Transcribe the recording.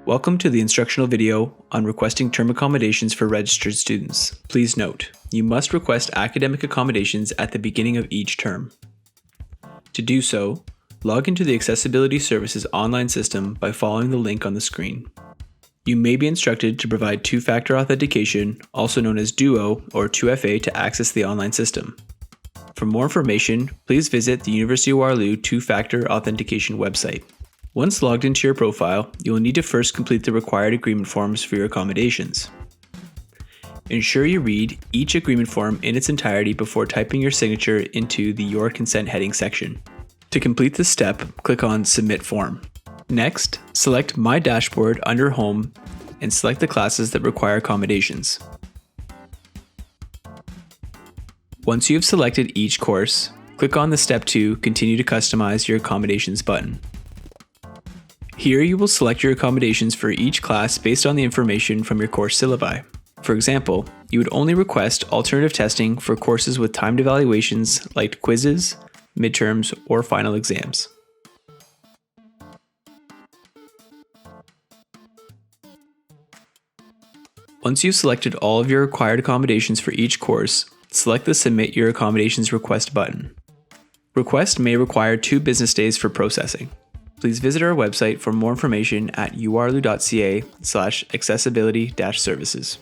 Welcome to the instructional video on requesting term accommodations for registered students. Please note, you must request academic accommodations at the beginning of each term. To do so, log into the Accessibility Services online system by following the link on the screen. You may be instructed to provide two-factor authentication, also known as DUO or 2FA, to access the online system. For more information, please visit the University of Waterloo two-factor authentication website. Once logged into your profile, you will need to first complete the required agreement forms for your accommodations. Ensure you read each agreement form in its entirety before typing your signature into the Your Consent heading section. To complete this step, click on Submit Form. Next, select My Dashboard under Home and select the classes that require accommodations. Once you have selected each course, click on the Step 2 Continue to Customize Your Accommodations button. Here you will select your accommodations for each class based on the information from your course syllabi. For example, you would only request alternative testing for courses with timed evaluations like quizzes, midterms, or final exams. Once you've selected all of your required accommodations for each course, select the Submit Your Accommodations Request button. Request may require 2 business days for processing. Please visit our website for more information at uarlu.ca/accessibility-services.